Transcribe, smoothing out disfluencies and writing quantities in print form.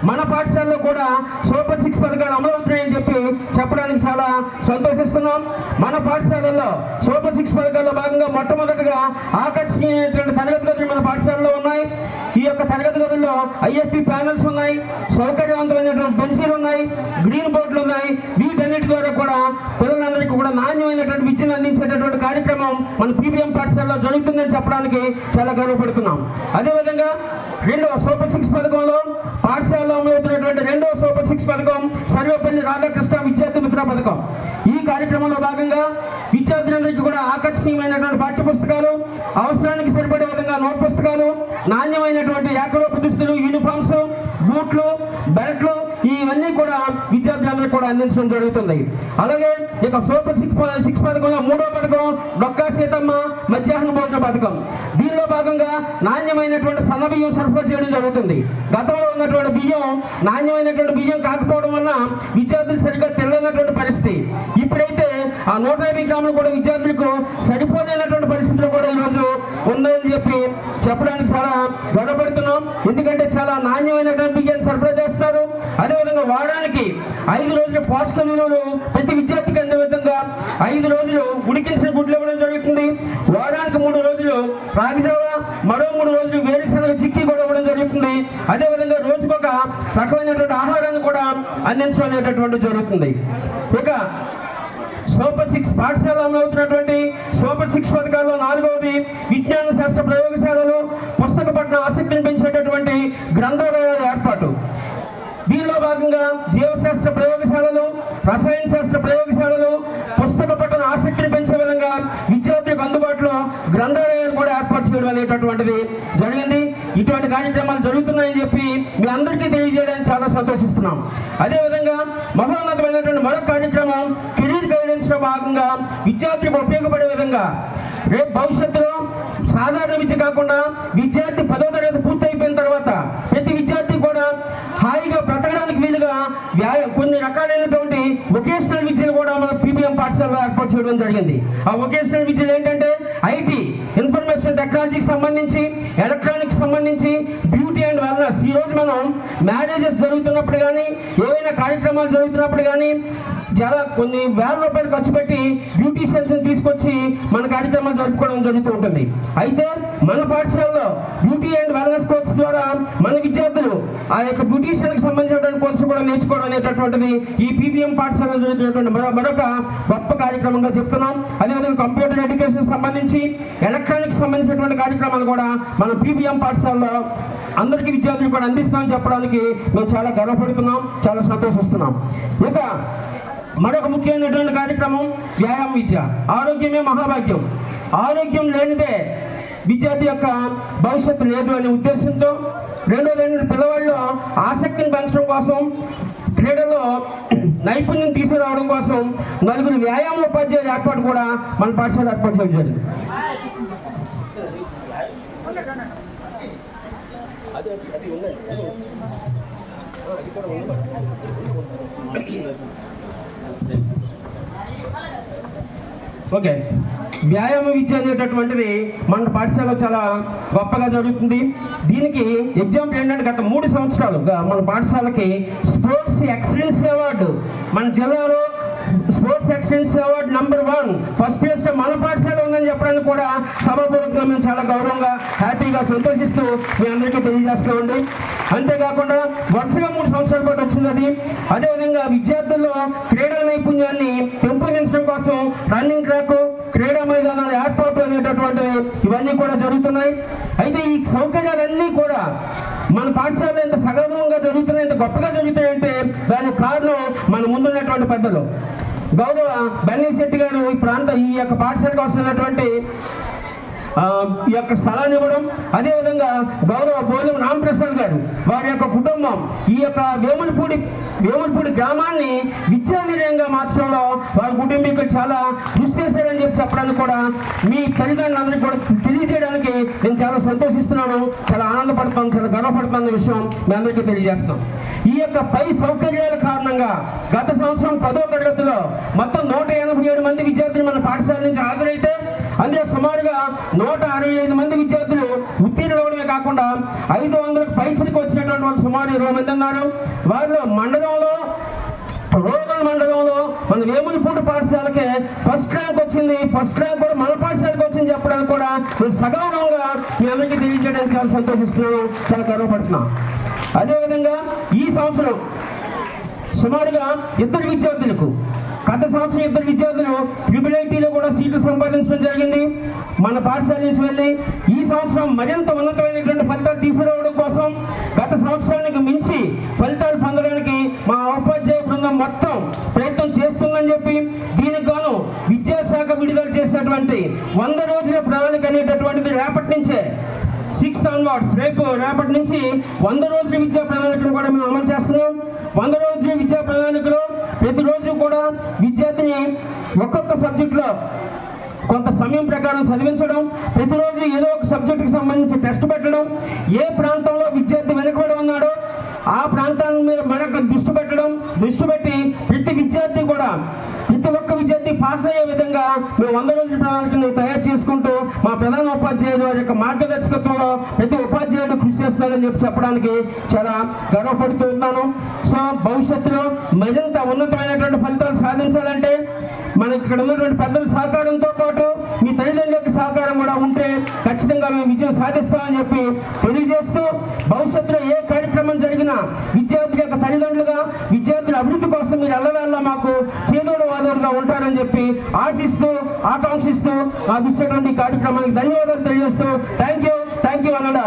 మన పాఠశాలలో కూడా సూపర్ 6 పథకాలు అమలవుతున్నాయని చెప్పడానికి చాలా సంతోషిస్తున్నాం. మన పాఠశాలల్లో సూపర్ 6 పథకాల్లో భాగంగా మొట్టమొదటిగా ఆకర్షణీయమైనటువంటి తరగతి గదులు మన పాఠశాలలో ఉన్నాయి. ఈ యొక్క తరగతి గదుల్లో ఐఎఫ్పి ప్యానల్స్ ఉన్నాయి, సౌకర్యవంతమైనటువంటి బెంచీలు ఉన్నాయి, గ్రీన్ బోర్డులు ఉన్నాయి. వీటన్నిటి ద్వారా కూడా పిల్లలందరికీ కూడా నాణ్యమైనటువంటి విద్యను అందించేటటువంటి కార్యక్రమం మన పీబీఎం పాఠశాలలో జరుగుతుందని చెప్పడానికి చాలా గర్వపడుతున్నాం. అదేవిధంగా రెండవ సూపర్ 6 పథకంలో పాఠశాలలో అమలవుతున్నటువంటి రెండవ సూపర్ 6 పథకం సర్వేపల్లి రాధాకృష్ణ విద్యార్థి మిత్ర పథకం. ఈ కార్యక్రమంలో భాగంగా విద్యార్థులందరికీ కూడా ఆకర్షణీయమైనటువంటి పాఠ్య పుస్తకాలు, అవసరానికి సరిపడే విధంగా నోట్ పుస్తకాలు, నాణ్యమైనటువంటి ఏకరూప దుస్తులు, యూనిఫామ్స్, బూట్లు, బెల్ట్లు ఇవన్నీ కూడా విద్యార్థులందరికీ కూడా అందించడం జరుగుతుంది. అలాగే ఇక సూపర్ 6 పథకంలో మూడో పథకం డొక్కా సీతమ్మ మధ్యాహ్న భోజన పథకం. దీనిలో భాగంగా నాణ్యమైనటువంటి సన్న బియ్యం సరఫరా చేయడం జరుగుతుంది. గతంలో ఉన్నటువంటి బియ్యం నాణ్యమైనటువంటి బియ్యం కాకపోవడం వల్ల విద్యార్థులు సరిగ్గా తినలేనటువంటి పరిస్థితి. ఇప్పుడైతే ఆ 150 గ్రాములు కూడా విద్యార్థులకు సరిపోలేనటువంటి పరిస్థితులు కూడా ఈరోజు ఉందని చెప్పడానికి చాలా గర్వపడుతున్నాం. ఎందుకంటే చాలా నాణ్యమైనటువంటి బియ్యాన్ని సరఫరా చేస్తారు. అదేవిధంగా వారానికి 5 రోజులు పోషక విలువలు ప్రతి విద్యార్థికి అందే విధంగా 5 రోజులు ఉడికించిన గుడ్లు ఇవ్వడం జరుగుతుంది. వారానికి 3 రోజులు రాగిజావ, మరో 3 రోజులు వేరుశనగ చిక్కీ కూడా ఇవ్వడం జరుగుతుంది. అదేవిధంగా రోజుకొక రకమైనటువంటి ఆహారాన్ని కూడా అందించడం అనేటటువంటి జరుగుతుంది. ఇక సూపర్ 6 పాఠశాలలో అమలవుతున్నటువంటి సూపర్ 6 పథకాల్లో 4వది విజ్ఞాన శాస్త్ర ప్రయోగశాలలు, పుస్తక పట్ల ఆసక్తిని పెంచేటటువంటి గ్రంథాలయాల ఏర్పాటు. దీనిలో భాగంగా జీవశాస్త్ర ప్రయోగశాలలు, రసాయన శాస్త్ర ప్రయోగశాలలు, పుస్తక పఠన ఆసక్తిని పెంచే విధంగా విద్యార్థులకు అందుబాటులో గ్రంథాలయాలు కూడా ఏర్పాటు చేయడం అనేటటువంటిది జరిగింది. ఇటువంటి కార్యక్రమాలు జరుగుతున్నాయని చెప్పి మీ అందరికీ తెలియజేయడానికి చాలా సంతోషిస్తున్నాం. అదేవిధంగా మహోన్నతమైనటువంటి మరొక కార్యక్రమం కెరీర్ గైడెన్స్ లో భాగంగా విద్యార్థులకు ఉపయోగపడే విధంగా రేపు భవిష్యత్తులో సాధారణ విద్య కాకుండా విద్యార్థి 10వ తరగతి పూర్తయిపోయిన తర్వాత ప్రతి విద్యార్థి కూడా హాయిగా బ్రతకడానికి వీలుగా కొన్ని రకాలైనటువంటి వొకేషనల్ విద్యలు కూడా మన పీబీఎం పాఠశాలలో ఏర్పాటు చేయడం జరిగింది. ఆ వొకేషనల్ విద్యలు ఏంటంటే ఐటీ, ఇన్ఫర్మేషన్ టెక్నాలజీకి సంబంధించి, ఎలక్ట్రానిక్స్ సంబంధించి, బ్యూటీ అండ్ వెల్నెస్. ఈ రోజు మనం మ్యారేజెస్ జరుగుతున్నప్పుడు కానీ, ఏవైనా కార్యక్రమాలు జరుగుతున్నప్పుడు కానీ చాలా కొన్ని వేల రూపాయలు ఖర్చు పెట్టి బ్యూటీషియన్స్ తీసుకొచ్చి మన కార్యక్రమాలు జరుపుకోవడం జరుగుతూ ఉంటుంది. అయితే మన పాఠశాలలో బ్యూటీ అండ్ వెల్నెస్ కోర్స్ ద్వారా మన విద్యార్థులు ఆ యొక్క బ్యూటీషియన్కి సంబంధించినటువంటి కోర్సు కూడా నేర్చుకోవడం అనేటటువంటిది ఈ పీబీఎం పాఠశాలలో జరుగుతున్నటువంటి మరొక గొప్ప కార్యక్రమంగా చెప్తున్నాం. అదేవిధంగా కంప్యూటర్ ఎడ్యుకేషన్ సంబంధించి, ఎలక్ట్రానిక్స్ సంబంధించినటువంటి కార్యక్రమాలు కూడా మన పీబీఎం పాఠశాలలో అందరికీ విద్యార్థులు కూడా అందిస్తామని చెప్పడానికి మేము చాలా గర్వపడుతున్నాం, చాలా సంతోషిస్తున్నాం. ఇక మరొక ముఖ్యమైనటువంటి కార్యక్రమం వ్యాయామ విద్య. ఆరోగ్యమే మహాభాగ్యం. ఆరోగ్యం లేనిదే విద్యార్థి యొక్క భవిష్యత్తు లేదు అనే ఉద్దేశంతో రెండోది పిల్లవాళ్ళు ఆసక్తిని పెంచడం కోసం, క్రీడలో నైపుణ్యం తీసుకురావడం కోసం 4 వ్యాయామ ఉపాధ్యాయుల ఏర్పాటు కూడా మన పాఠశాల ఏర్పాటు చేయడం జరిగింది. ఓకే, వ్యాయామ విద్య అనేటటువంటిది మన పాఠశాలలో చాలా గొప్పగా జరుగుతుంది. దీనికి ఎగ్జాంపుల్ ఏంటంటే గత 3 సంవత్సరాలుగా మన పాఠశాలకి స్పోర్ట్స్ ఎక్సలెన్స్ అవార్డు మన జిల్లాలో sports excellence award number 1 first place మన పాఠశాల ఉందని చెప్పడానికి కూడా సభాపూర్వకంగా మేము చాలా గౌరవంగా, హ్యాపీగా, సంతోషిస్తూ మీ అందరికీ తెలియజేస్తామండి. అంతేకాకుండా వరుసగా 3 సంవత్సరాల పాటు వచ్చింది అది. అదేవిధంగా విద్యార్థుల్లో క్రీడా నైపుణ్యాన్ని పెంపొందించడం కోసం రన్నింగ్ ట్రాక్, క్రీడా మైదానాల ఏర్పాటు అనేటటువంటివి ఇవన్నీ కూడా జరుగుతున్నాయి. అయితే ఈ సౌకర్యాలన్నీ కూడా మన పాఠశాలలో ఎంత సగర్వంగా జరుగుతున్నాయి, ఎంత గొప్పగా జరుగుతాయంటే దానికి కారణం మన ముందున్నటువంటి పెద్దలు. గౌరవ బన్నీ శెట్టి గారు ఈ యొక్క పాఠశాలకు వస్తున్నటువంటి ఈ యొక్క స్థలాన్ని ఇవ్వడం, అదేవిధంగా గౌరవ బోలం రామప్రసాద్ గారు వారి యొక్క కుటుంబం ఈ యొక్క వేములపూడి గ్రామాన్ని విద్యా నిలయంగా మార్చడంలో వారి కుటుంబీకులు చాలా కృషి చేశారని చెప్పడానికి కూడా మీ తల్లిదండ్రులందరికీ కూడా తెలియజేయడానికి నేను చాలా సంతోషిస్తున్నాను, చాలా ఆనందపడుతున్నాను, చాలా గర్వపడుతున్న విషయం మీ అందరికీ తెలియజేస్తున్నాం. ఈ యొక్క పై సౌకర్యాల కారణంగా గత సంవత్సరం 10వ తరగతిలో మొత్తం 187 మంది విద్యార్థులు మన పాఠశాల నుంచి హాజరైతే అందులో సుమారుగా 165 మంది విద్యార్థులు ఉత్తీర్ణులవడమే కాకుండా 500 పైసలకు వచ్చినటువంటి వాళ్ళు సుమారు 20 మంది ఉన్నారు. వారిలో రూరల్ మండలంలో మన వేములపూడి పాఠశాలకే ఫస్ట్ ర్యాంక్ వచ్చింది. ఫస్ట్ ర్యాంక్ కూడా మన పాఠశాలకు వచ్చింది చెప్పడానికి కూడా నేను సగౌరవంగా మీ అందరికీ తెలియజేయడానికి చాలా సంతోషిస్తున్నాను, చాలా గర్వపడుతున్నాను. అదేవిధంగా ఈ సంవత్సరం సుమారుగా ఇద్దరు విద్యార్థులకు గత సంవత్సరం ఇద్దరు విద్యార్థులు ట్రిపుల్ కూడా సీట్లు సంపాదించడం జరిగింది మన పాఠశాల నుంచి వెళ్ళి. ఈ సంవత్సరం మరింత ఉన్నతమైనటువంటి ఫలితాలు తీసుకురావడం కోసం గత సంవత్సరానికి మించి ఫలితాలు పొందడానికి మా ఉపాధ్యాయ బృందం మొత్తం ప్రయత్నం చేస్తుందని చెప్పి దీనికి గాను విద్యాశాఖ విడుదల చేసినటువంటి 100 రోజుల ప్రణాళిక అనేటటువంటిది రేపటి నుంచే 6 onwards రేపటి నుంచి 100 రోజుల విద్యా ప్రణాళికను కూడా మేము అమలు చేస్తున్నాం. 100 రోజుల విద్యా ప్రణాళికలో ప్రతిరోజు కూడా విద్యార్థిని ఒక్కొక్క సబ్జెక్టులో కొంత సమయం ప్రకారం చదివించడం, ప్రతిరోజు ఏదో ఒక సబ్జెక్టుకి సంబంధించి టెస్ట్ పెట్టడం, ఏ ప్రాంతంలో విద్యార్థి వెనుకబడి ఉన్నాడో ఆ ప్రాంతాల మీద మనకు దృష్టి పెట్టి ప్రతి విద్యార్థి కూడా ప్రతి ఒక్క విద్యార్థి పాస్ అయ్యే విధంగా మేము 100 రోజుల ప్రణాళికను తయారు చేసుకుంటూ మా ప్రధాన ఉపాధ్యాయుడు వారి యొక్క మార్గదర్శకత్వంలో ప్రతి ఉపాధ్యాయుడు కృషి చేస్తాడని చెప్పడానికి చాలా గర్వపడుతూ ఉన్నాను. సో భవిష్యత్తులో మరింత ఉన్నతమైనటువంటి ఫలితాలు సాధించాలంటే మనకి ఇక్కడ ఉన్నటువంటి పెద్దల సహకారంతో పాటు మీ తల్లిదండ్రుల యొక్క సహకారం కూడా ఉంటే ఖచ్చితంగా మేము విజయం సాధిస్తామని చెప్పి తెలియజేస్తూ, భవిష్యత్తులో ఏ కార్యక్రమం జరిగినా విద్యార్థుల యొక్క తల్లిదండ్రులుగా విద్యార్థుల అభివృద్ధి కోసం మీరు ఎల్లవేళ మాకు చేదోడు వాదోడుగా ఉంటారని చెప్పి ఆశిస్తూ ఆకాంక్షిస్తూ మాకు ఇచ్చేటువంటి కార్యక్రమానికి ధన్యవాదాలు తెలియజేస్తూ థ్యాంక్ యూ అన్నాడు.